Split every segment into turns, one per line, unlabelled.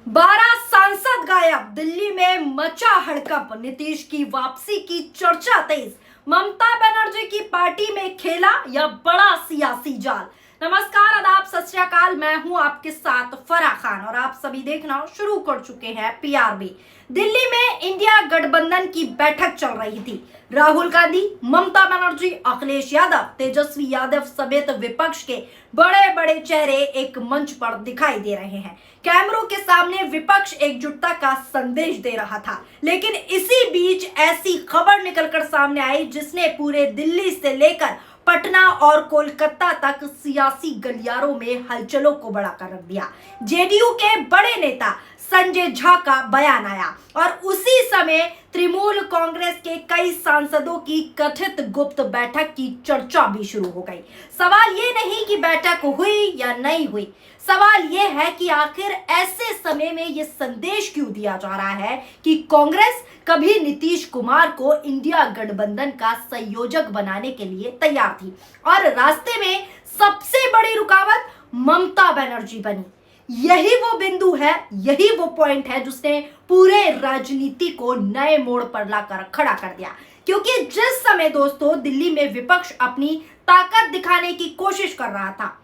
12 सांसद गायब, दिल्ली में मचा हड़कंप, नीतीश की वापसी की चर्चा तेज, ममता बनर्जी की पार्टी में खेला या बड़ा सियासी जाल। नमस्कार, आदाब, सत श्री अकाल। मैं हूं आपके साथ फराह खान और आप सभी देखना शुरू कर चुके हैं पीआरबी। दिल्ली में इंडिया गठबंधन की बैठक चल रही थी। राहुल गांधी, ममता बनर्जी, अखिलेश यादव, तेजस्वी यादव समेत विपक्ष के बड़े बड़े चेहरे एक मंच पर दिखाई दे रहे हैं। कैमरों के सामने विपक्ष एकजुटता का संदेश दे रहा था, लेकिन इसी बीच ऐसी खबर निकलकर सामने आई जिसने पूरे दिल्ली से लेकर पटना और कोलकाता तक सियासी गलियारों में हलचलों को बढ़ा कर रख दिया। जेडीयू के बड़े नेता संजय झा का बयान आया और उसी समय तृणमूल कांग्रेस के कई सांसदों की कथित गुप्त बैठक की चर्चा भी शुरू हो गई। सवाल ये नहीं कि बैठक हुई या नहीं हुई, सवाल ये है कि आखिर ऐसे समय में ये संदेश क्यों दिया जा रहा है कि कांग्रेस कभी नीतीश कुमार को इंडिया गठबंधन का संयोजक बनाने के लिए तैयार थी और रास्ते में सबसे बड़ी रुकावट ममता बनर्जी बनी। यही वो बिंदु है, यही वो पॉइंट है जिसने पूरे राजनीति को नए मोड़ पर लाकर खड़ा कर दिया। क्योंकि जिस समय दोस्तों दिल्ली में विपक्ष अपनी ताकत दिखाने की कोशिश कर रहा था,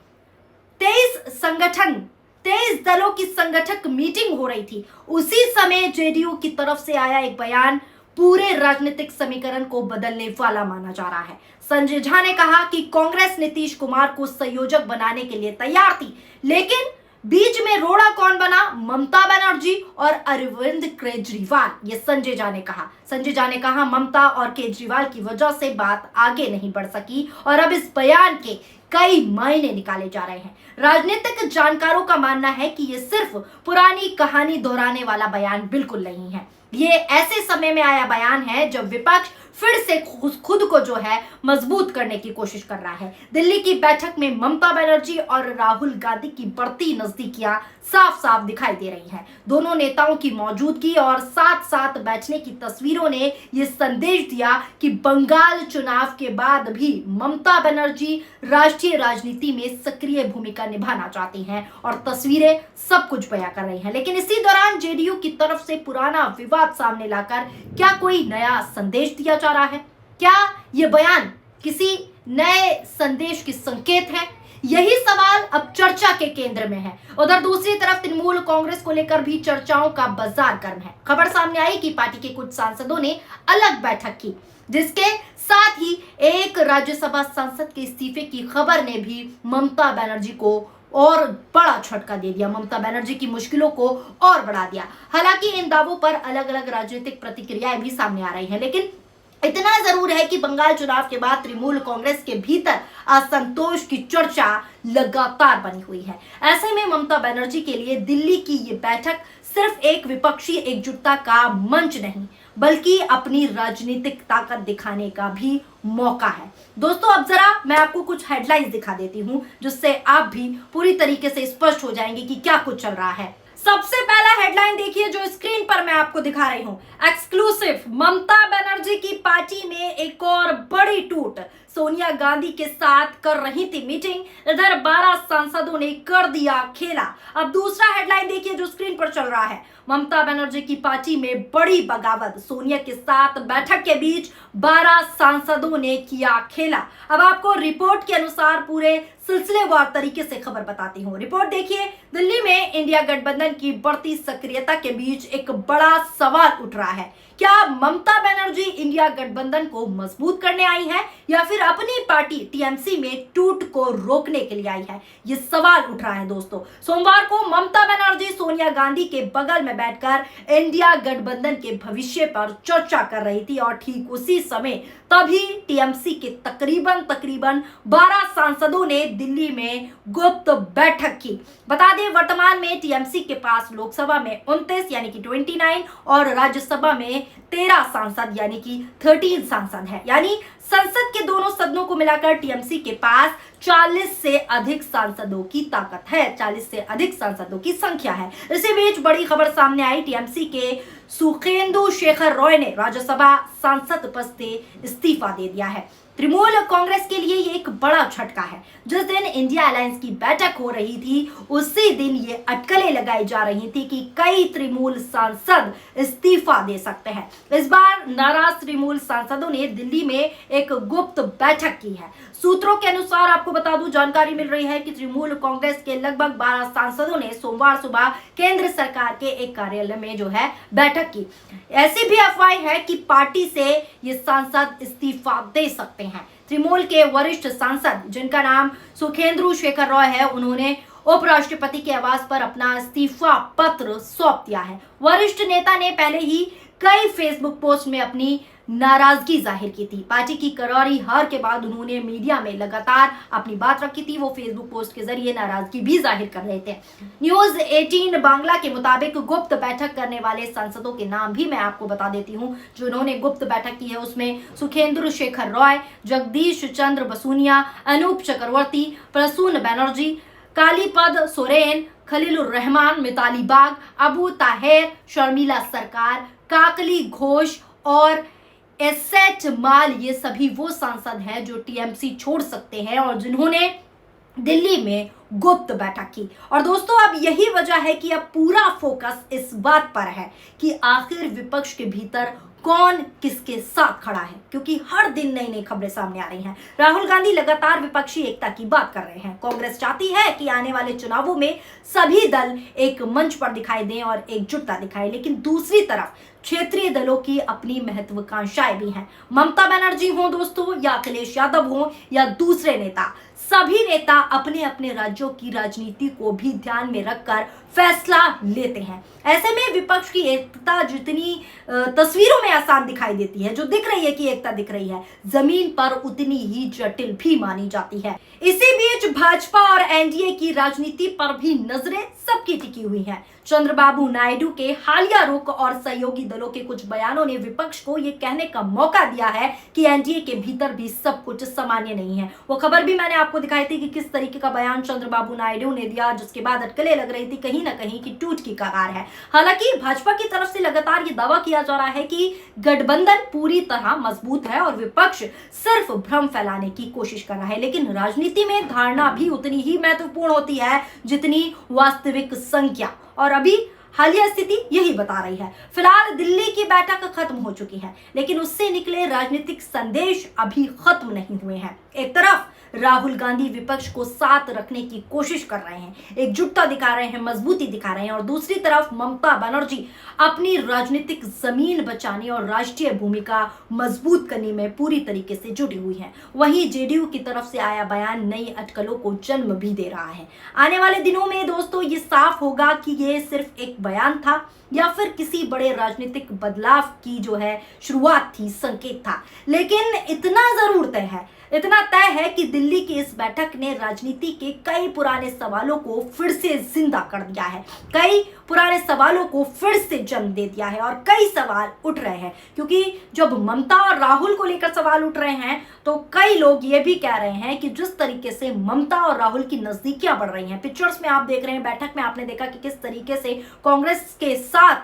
23 दलों की संगठक मीटिंग हो रही थी, उसी समय जेडीयू की तरफ से आया एक बयान पूरे राजनीतिक समीकरण को बदलने वाला माना जा रहा है। संजय झा ने कहा कि कांग्रेस नीतीश कुमार को संयोजक बनाने के लिए तैयार थी, लेकिन बीच में रोड़ा कौन बना? ममता बनर्जी और अरविंद केजरीवाल। ये संजय झा ने कहा। संजय झा ने कहा ममता और केजरीवाल की वजह से बात आगे नहीं बढ़ सकी और अब इस बयान के कई मायने निकाले जा रहे हैं। राजनीतिक जानकारों का मानना है कि ये सिर्फ पुरानी कहानी दोहराने वाला बयान बिल्कुल नहीं है। ये ऐसे समय में आया बयान है जब विपक्ष फिर से खुद को जो है मजबूत करने की कोशिश कर रहा है। दिल्ली की बैठक में ममता बनर्जी और राहुल गांधी की बढ़ती नजदीकियां साफ साफ दिखाई दे रही हैं। दोनों नेताओं की मौजूदगी और साथ साथ बैठने की तस्वीरों ने यह संदेश दिया कि बंगाल चुनाव के बाद भी ममता बनर्जी राष्ट्रीय राजनीति में सक्रिय भूमिका निभाना चाहती हैं और तस्वीरें सब कुछ बयां कर रही हैं। लेकिन इसी दौरान जेडीयू की तरफ से पुराना विवाद सामने लाकर क्या कोई नया संदेश दिया जा रहा है? क्या यह बयान किसी नए संदेश की संकेत है? यही सवाल अब चर्चा के केंद्र में है। उधर दूसरी तरफ तृणमूल कांग्रेस को लेकर भी चर्चाओं का बाजार गर्म है। खबर सामने आई कि पार्टी के कुछ सांसदों ने अलग बैठक की, जिसके साथ ही एक राज्यसभा सांसद के इस्तीफे की खबर ने भी ममता बनर्जी को और बड़ा झटका दे दिया, ममता बनर्जी की मुश्किलों को और बढ़ा दिया। हालांकि इन दावों पर अलग अलग राजनीतिक प्रतिक्रियाएं भी सामने आ रही हैं, लेकिन इतना जरूर है कि बंगाल चुनाव के बाद तृणमूल कांग्रेस के भीतर असंतोष की चर्चा लगातार बनी हुई है। ऐसे में ममता बनर्जी के लिए दिल्ली की ये बैठक सिर्फ एक विपक्षी एकजुटता का मंच नहीं, बल्कि अपनी राजनीतिक ताकत दिखाने का भी मौका है। दोस्तों, अब जरा मैं आपको कुछ हेडलाइंस दिखा देती हूं, जिससे आप भी पूरी तरीके से स्पष्ट हो जाएंगे कि क्या कुछ चल रहा है। सबसे पहला हेडलाइन देखिए जो स्क्रीन पर मैं आपको दिखा रही हूं। एक्सक्लूसिव, ममता बनर्जी की पार्टी में एक और बड़ी टूट। सोनिया गांधी के साथ कर रही थी मीटिंग, इधर 12 सांसदों ने कर दिया खेला। अब दूसरा हेडलाइन देखिए जो स्क्रीन पर चल रहा है। ममता बनर्जी की पार्टी में बड़ी बगावत, सोनिया के साथ बैठक के बीच 12 सांसदों ने किया खेला। अब आपको रिपोर्ट के अनुसार पूरे सिलसिलेवार तरीके से खबर बताती हूँ। रिपोर्ट देखिए। दिल्ली में इंडिया गठबंधन की बढ़ती सक्रियता के बीच एक बड़ा सवाल उठ रहा है। क्या ममता बनर्जी इंडिया गठबंधन को मजबूत करने आई है या फिर अपनी पार्टी टीएमसी में टूट को रोकने के लिए आई है? ये सवाल उठ रहा है दोस्तों। सोमवार को ममता बनर्जी सोनिया गांधी के बगल में बैठकर इंडिया गठबंधन के भविष्य पर चर्चा कर रही थी और ठीक उसी समय तभी टीएमसी के तकरीबन 12 सांसदों ने दिल्ली में गुप्त बैठक की। बता दें, वर्तमान में टीएमसी के पास लोकसभा में 29 यानी कि 29 और राज्यसभा में 13 सांसद यानी कि 13 सांसद है। यानी संसद के दोनों सदनों को मिलाकर टीएमसी के पास 40 से अधिक सांसदों की ताकत है, 40 से अधिक सांसदों की संख्या है। इसी बीच बड़ी खबर सामने आई, टीएमसी के सुखेंदु शेखर रॉय ने राज्यसभा सांसद पद से इस्तीफा दे दिया है। तृणमूल कांग्रेस के लिए ये एक बड़ा झटका है। जिस दिन इंडिया अलायंस की बैठक हो रही थी उसी दिन ये अटकलें लगाई जा रही थी कि कई तृणमूल सांसद इस्तीफा दे सकते हैं। इस बार नाराज तृणमूल सांसदों ने दिल्ली में एक गुप्त बैठक की है। सूत्रों के अनुसार आपको बता दूं, जानकारी मिल रही है कि तृणमूल कांग्रेस के लगभग 12 सांसदों ने सोमवार सुबह केंद्र सरकार के एक कार्यालय में जो है बैठक की। ऐसी भी अफवाह है कि पार्टी से ये सांसद इस्तीफा दे सकते हैं। तृणमूल के वरिष्ठ सांसद जिनका नाम सुखेंदु शेखर रॉय है, उन्होंने उपराष्ट्रपति के आवास पर अपना इस्तीफा पत्र सौंप दिया है। वरिष्ठ नेता ने पहले ही कई फेसबुक पोस्ट में अपनी नाराजगी जाहिर की थी। पार्टी की करारी हार के बाद उन्होंने मीडिया में लगातार अपनी बात रखी थी। वो फेसबुक पोस्ट के जरिए नाराजगी भी जाहिर कर रहे थे। न्यूज 18 बांग्ला के मुताबिक गुप्त बैठक करने वाले सांसदों के नाम भी मैं आपको बता देती हूँ जिन्होंने गुप्त बैठक की है। उसमें सुखेंदु शेखर रॉय, जगदीश चंद्र बसूनिया, अनूप चक्रवर्ती, प्रसून बनर्जी, कालीपद सोरेन, खलीलुर रहमान, मिताली बाग, अबू ताहेर, शर्मिला सरकार, काकली घोष और एसेट माल, ये सभी वो सांसद हैं जो टीएमसी छोड़ सकते हैं और जिन्होंने दिल्ली में गुप्त बैठक की। और दोस्तों, अब यही वजह है कि अब पूरा फोकस इस बात पर है कि आखिर विपक्ष के भीतर कौन किसके साथ खड़ा है, क्योंकि हर दिन नई नई खबरें सामने आ रही हैं। राहुल गांधी लगातार विपक्षी एकता की बात कर रहे हैं। कांग्रेस चाहती है कि आने वाले चुनावों में सभी दल एक मंच पर दिखाई दें और एकजुटता दिखाएं, लेकिन दूसरी तरफ क्षेत्रीय दलों की अपनी महत्वाकांक्षाएं भी हैं। ममता बनर्जी हो दोस्तों या अखिलेश यादव हो या दूसरे नेता, सभी नेता अपने अपने राज्यों की राजनीति को भी ध्यान में रखकर फैसला लेते हैं। ऐसे में विपक्ष की एकता जितनी तस्वीरों में आसान दिखाई देती है, जो दिख रही है कि एकता दिख रही है, जमीन पर उतनी ही जटिल भी मानी जाती है। इसी बीच भाजपा और एनडीए की राजनीति पर भी नजरें सबकी टिकी हुई हैं। चंद्रबाबू नायडू के हालिया रुख और सहयोगी दलों के कुछ बयानों ने विपक्ष को यह कहने का मौका दिया है कि एनडीए के भीतर भी सब कुछ सामान्य नहीं है। वो खबर भी मैंने आपको दिखाई थी कि किस तरीके का बयान चंद्रबाबू नायडू ने दिया, जिसके बाद अटकलें लग रही थी कहीं ना कहीं कि टूट की कगार है। हालांकि भाजपा की तरफ से लगातार ये दावा किया जा रहा है कि गठबंधन पूरी तरह मजबूत है और विपक्ष सिर्फ भ्रम फैलाने की कोशिश कर रहा है। लेकिन राजनीति में धारणा भी उतनी ही महत्वपूर्ण होती है जितनी वास्तविक संख्या, और अभी हालिया स्थिति यही बता रही है। फिलहाल दिल्ली की बैठक खत्म हो चुकी है, लेकिन उससे निकले राजनीतिक संदेश अभी खत्म नहीं हुए हैं। एक तरफ राहुल गांधी विपक्ष को साथ रखने की कोशिश कर रहे हैं, एकजुटता दिखा रहे हैं, मजबूती दिखा रहे हैं, और दूसरी तरफ ममता बनर्जी अपनी राजनीतिक जमीन बचाने और राष्ट्रीय भूमिका मजबूत करने में पूरी तरीके से जुटी हुई है। वहीं जेडीयू की तरफ से आया बयान नई अटकलों को जन्म भी दे रहा है। आने वाले दिनों में दोस्तों ये साफ होगा कि ये सिर्फ एक बयान था या फिर किसी बड़े राजनीतिक बदलाव की जो है शुरुआत थी, संकेत था। लेकिन इतना तय है कि दिल्ली की इस बैठक ने राजनीति के कई पुराने सवालों को फिर से जिंदा कर दिया है, कई पुराने सवालों को फिर से जन्म दे दिया है और कई सवाल उठ रहे हैं। क्योंकि जब ममता और राहुल को लेकर सवाल उठ रहे हैं तो कई लोग ये भी कह रहे हैं कि जिस तरीके से ममता और राहुल की नजदीकियां बढ़ रही हैं, पिक्चर्स में आप देख रहे हैं, बैठक में आपने देखा कि किस तरीके से कांग्रेस के साथ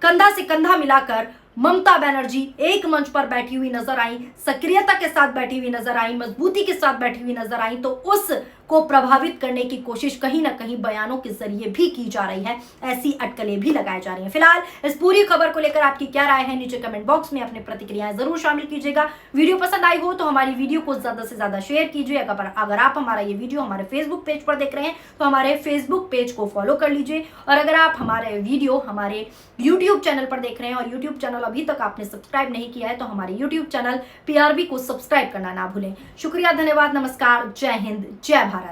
कंधा से कंधा मिलाकर ममता बनर्जी एक मंच पर बैठी हुई नजर आई, सक्रियता के साथ बैठी हुई नजर आई, मजबूती के साथ बैठी हुई नजर आई, तो उस को प्रभावित करने की कोशिश कहीं ना कहीं बयानों के जरिए भी की जा रही है। ऐसी अटकलें भी लगाई जा रही हैं। फिलहाल इस पूरी खबर को लेकर आपकी क्या राय है, नीचे कमेंट बॉक्स में अपनी प्रतिक्रियाएं जरूर शामिल कीजिएगा। वीडियो पसंद आई हो तो हमारी वीडियो को ज्यादा से ज्यादा शेयर कीजिए। अगर आप हमारा ये वीडियो हमारे फेसबुक पेज पर देख रहे हैं तो हमारे फेसबुक पेज को फॉलो कर लीजिए, और अगर आप हमारे वीडियो हमारे यूट्यूब चैनल पर देख रहे हैं और यूट्यूब चैनल अभी तक आपने सब्सक्राइब नहीं किया है तो हमारे यूट्यूब चैनल PRB को सब्सक्राइब करना ना भूलें। शुक्रिया, धन्यवाद, नमस्कार, जय हिंद, जय भारत।